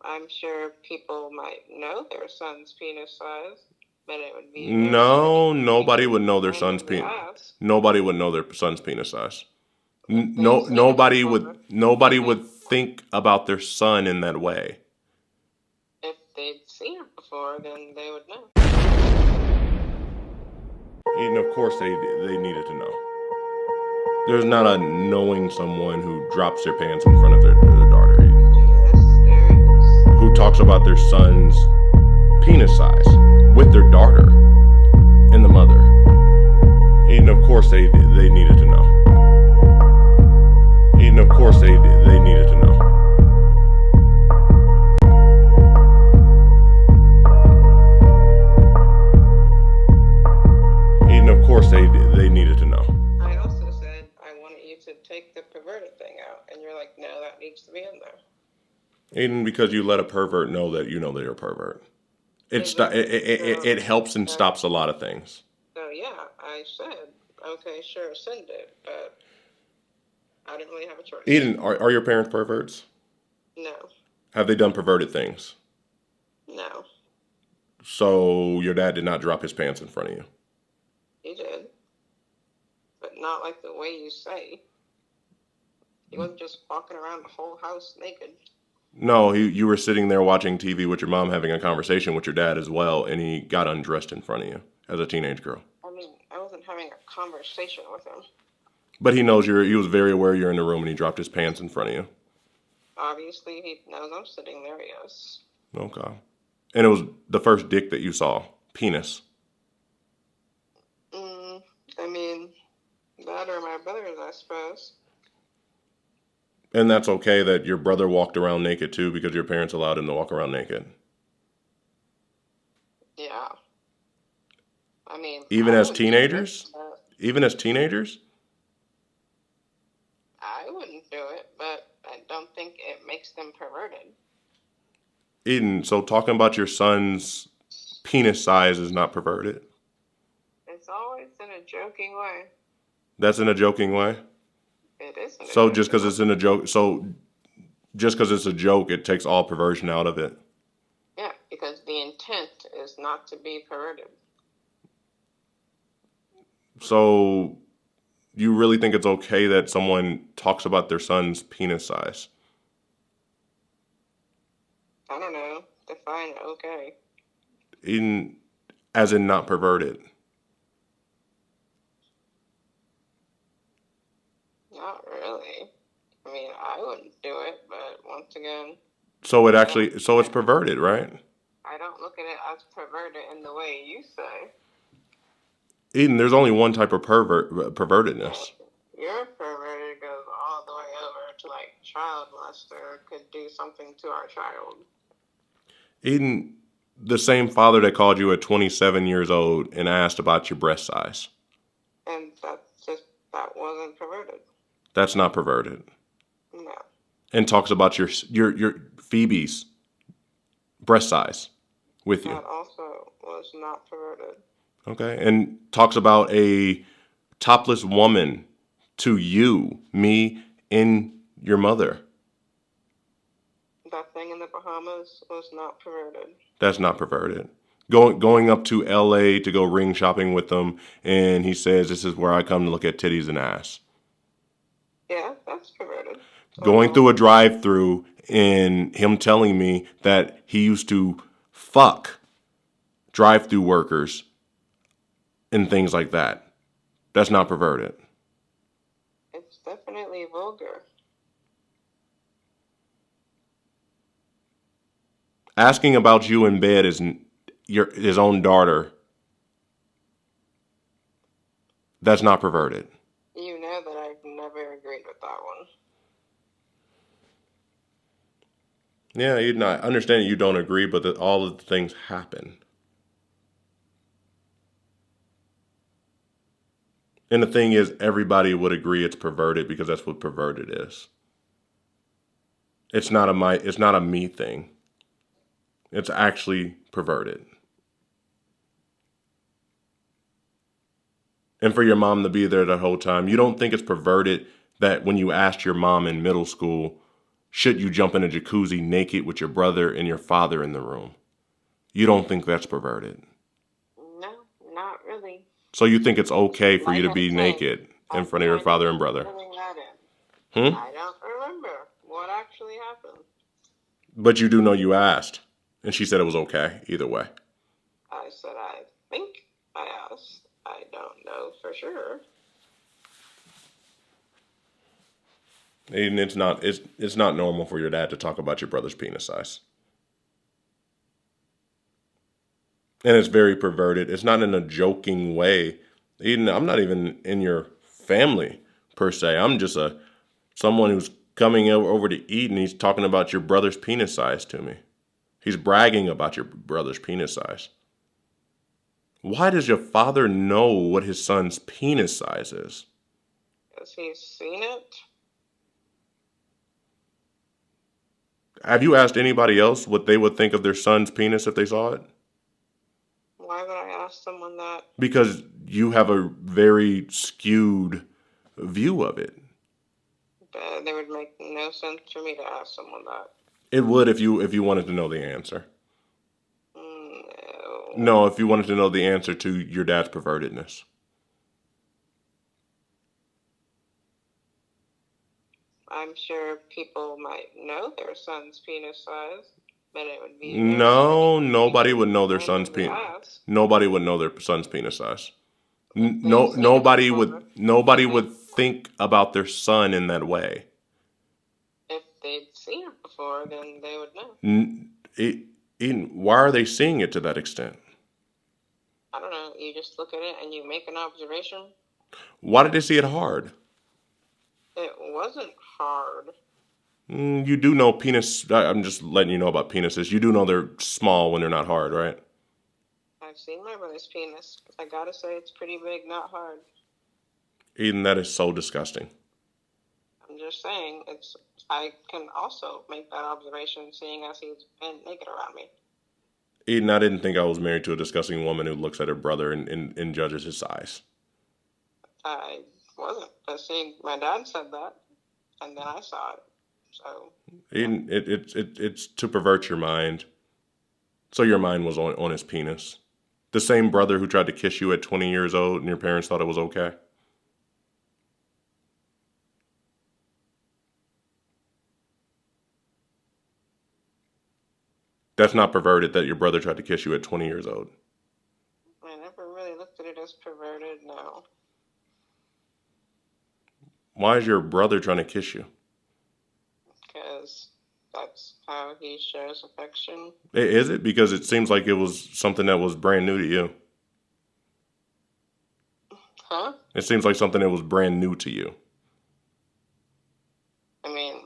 I'm sure people might know their son's penis size, but it would be very No, strange if you nobody would just know their son's randomly penis. asked. Nobody would know their son's penis size. If they've No, seen it before. nobody would think about their son in that way. If they'd seen it before, then they would know. And of course, they needed to know. There's not a knowing someone who drops their pants in front of their daughter, Yes, there is. who talks about their son's penis size with their daughter and the mother. And of course, they needed to know. And of course, they needed to know. And of course, they needed to know. I also said I wanted you to take the perverted thing out, and you're like, no, that needs to be in there. And because you let a pervert know that you know they're a pervert, Exactly. it helps and stops a lot of things. So yeah, I said, okay, sure, send it, but I didn't really have a choice. Eden, are your parents perverts? No, Have they done perverted things? no, So your dad did not drop his pants in front of you. he did, but not like the way you say. He wasn't just walking around the whole house naked. No, you were sitting there watching TV with your mom having a conversation with your dad as well, and he got undressed in front of you as a teenage girl. I mean, I wasn't having a conversation with him. But he knows he was very aware you're in the room and he dropped his pants in front of you. Obviously, he knows I'm sitting there, yes. Okay. And it was the first dick that you saw. Penis. I mean, that or my brother's, I suppose. And that's okay that your brother walked around naked too because your parents allowed him to walk around naked. Yeah. I mean, Even I as wouldn't suggest teenagers? that. Even as teenagers? I wouldn't do it, but I don't think it makes them perverted. Eden, so talking about your son's penis size is not perverted? It's always in a joking way. That's in a joking way? It is in a So just joking because way. it's in a joke, so just because it's a joke, it takes all perversion out of it. Yeah, because the intent is not to be perverted. So you really think it's okay that someone talks about their son's penis size? I don't know. Define okay. In as in not perverted. Not really. I mean, I wouldn't do it, but once again, So it I don't actually so it's perverted, right? I don't look at it as perverted in the way you say. Eden, there's only one type of pervertedness. Your perverted goes all the way over to like child molester could do something to our child. Eden, the same father that called you at 27 years old and asked about your breast size. And that wasn't perverted. That's not perverted. No. And talks about your Phoebe's breast size with you. That also was not perverted. Okay, and talks about a topless woman to you, me, and your mother. That thing in the Bahamas was not perverted. That's not perverted. Going up to L.A. to go ring shopping with them, and he says, "This is where I come to look at titties and ass." Yeah, that's perverted. Going through a drive-through and him telling me that he used to fuck drive-through workers and things like that. That's not perverted. It's definitely vulgar. Asking about you in bed is his own daughter. That's not perverted. You know that I've never agreed with that one. Yeah, you not understand you don't agree, but that all of the things happen. And the thing is, everybody would agree it's perverted because that's what perverted is. It's not a me thing. It's actually perverted. And for your mom to be there the whole time, you don't think it's perverted that when you asked your mom in middle school should you jump in a jacuzzi naked with your brother and your father in the room? You don't think that's perverted? No, not really. So you think it's okay for you Like to I be said, naked in I'm front of your kind of father and just brother? filling that in. Hmm? I don't remember what actually happened. But you do know you asked, and she said it was okay either way. I said I think I asked. I don't know for sure. And it's not normal for your dad to talk about your brother's penis size. And it's very perverted. It's not in a joking way. Even I'm not even in your family per se. I'm just someone who's coming over to eat, and he's talking about your brother's penis size to me. He's bragging about your brother's penis size. Why does your father know what his son's penis size is? Has he seen it? Have you asked anybody else what they would think of their son's penis if they saw it? Why would I ask someone that? Because you have a very skewed view of it. It would make no sense for me to ask someone that. It would if you wanted to know the answer. No. No, if you wanted to know the answer to your dad's pervertedness. I'm sure people might know their son's penis size, but it would be very No, nobody would inconvenient know their for son's them to penis. ask. Nobody would know their son's penis size. If they've No, seen it before. nobody would think about their son in that way. If they'd seen it before, then they would know. Why are they seeing it to that extent? I don't know. You just look at it and you make an observation. Why did they see it hard? It wasn't hard. You do know penis. I'm just letting you know about penises. You do know they're small when they're not hard, right? I've seen my brother's penis. I gotta say, it's pretty big, not hard. Eden, that is so disgusting. I'm just saying, I can also make that observation, seeing as he's been naked around me. Eden, I didn't think I was married to a disgusting woman who looks at her brother and judges his size. I wasn't, but seeing my dad said that, and then I saw it. So Eden, it's to pervert your mind. So your mind was on his penis. The same brother who tried to kiss you at 20 years old and your parents thought it was okay. That's not perverted that your brother tried to kiss you at 20 years old. I never really looked at it as perverted, no. Why is your brother trying to kiss you? Because that's how he shows affection. Is it? Because it seems like it was something that was brand new to you. Huh? It seems like something that was brand new to you. I mean,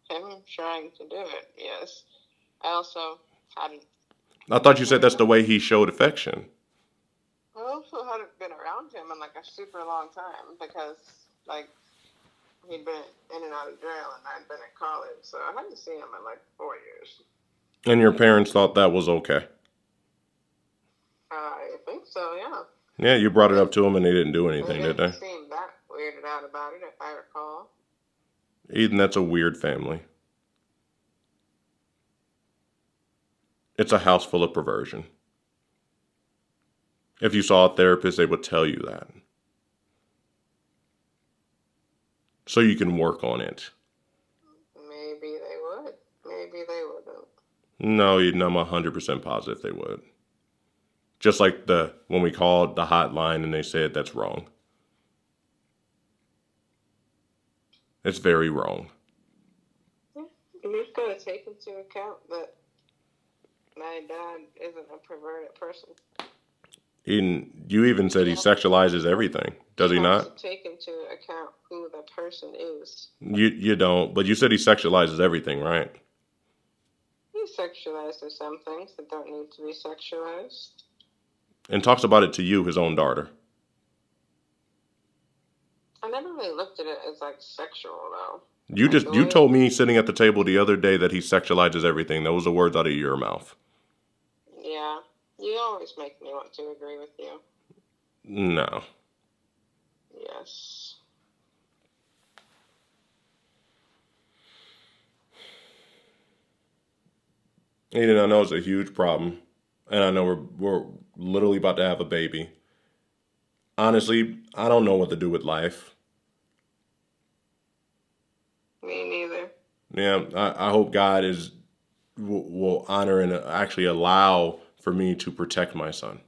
him trying to do it, yes. I also hadn't. I thought you said that's the way he showed affection. I also hadn't been around him in like a super long time because, like, he'd been in and out of jail and I'd been at college, so I hadn't seen him in like 4 years. And your parents thought that was okay. I think so, yeah. Yeah, you brought it up to them and they didn't do anything, They did they? didn't seem that weirded out about it, if I recall. Eden, that's a weird family. It's a house full of perversion. If you saw a therapist, they would tell you that. So you can work on it. Maybe they would. Maybe they wouldn't. No, Eden, I'm 100% positive they would. Just like when we called the hotline and they said that's wrong. It's very wrong. Yeah. You've got to take into account that my dad isn't a perverted person. Eden, you even said he sexualizes everything. Does he You not? have to take into account who the person is. You don't, but you said he sexualizes everything, right? He sexualizes some things that don't need to be sexualized. And talks about it to you, his own daughter. I never really looked at it as like sexual though. You told me sitting at the table the other day that he sexualizes everything. Those are words out of your mouth. Yeah. You always make me want to agree with you. No. Yes. And I know it's a huge problem, and I know we're literally about to have a baby. Honestly, I don't know what to do with life. Me neither. Yeah, I hope God will honor and actually allow for me to protect my son.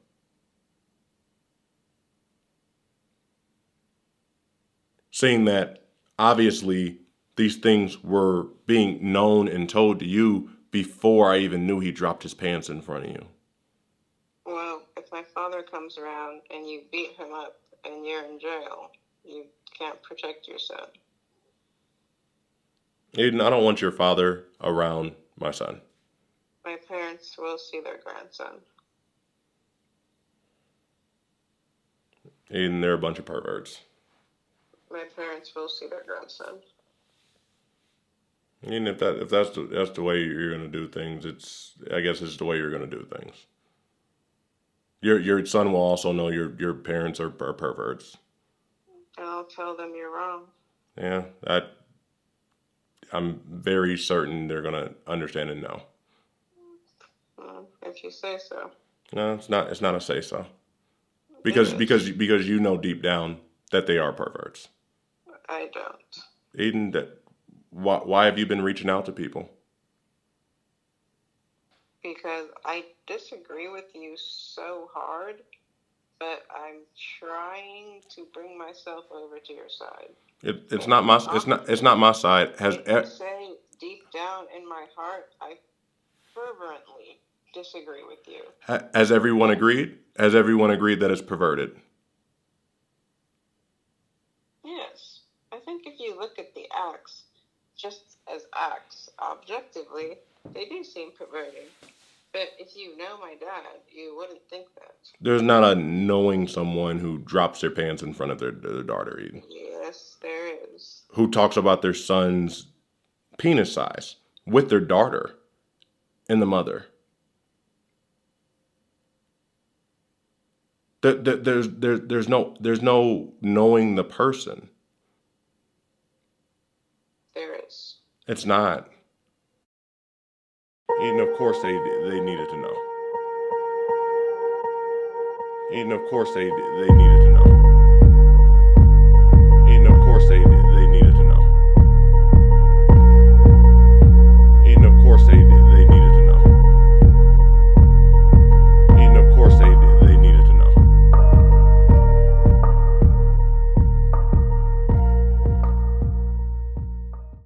Seeing that obviously these things were being known and told to you before I even knew he dropped his pants in front of you. Well, if my father comes around and you beat him up and you're in jail, you can't protect your son. Aiden, I don't want your father around my son. My parents will see their grandson. Aiden, they're a bunch of perverts. My parents will see their grandson. Aiden, if that's the way you're gonna do things, I guess it's the way you're gonna do things. Your son will also know your parents are perverts. And I'll tell them you're wrong. Yeah, I'm very certain they're gonna understand and know. If you say so. No, it's not. It's not a say so. It is. Because you know deep down that they are perverts. I don't. Aiden, why have you been reaching out to people? Because I disagree with you so hard, but I'm trying to bring myself over to your side. It's not my it's not my side. I can say deep down in my heart, I fervently disagree with you. Has everyone agreed? Has everyone agreed that it's perverted? Yes. I think if you look at the acts, just as acts, objectively, they do seem perverted. But if you know my dad, you wouldn't think that. There's not a knowing someone who drops their pants in front of their daughter, Eden. Yes, there is. Who talks about their son's penis size with their daughter and the mother. There's no knowing the person. There is. It's not. And of course they needed to know. And of course they needed to know.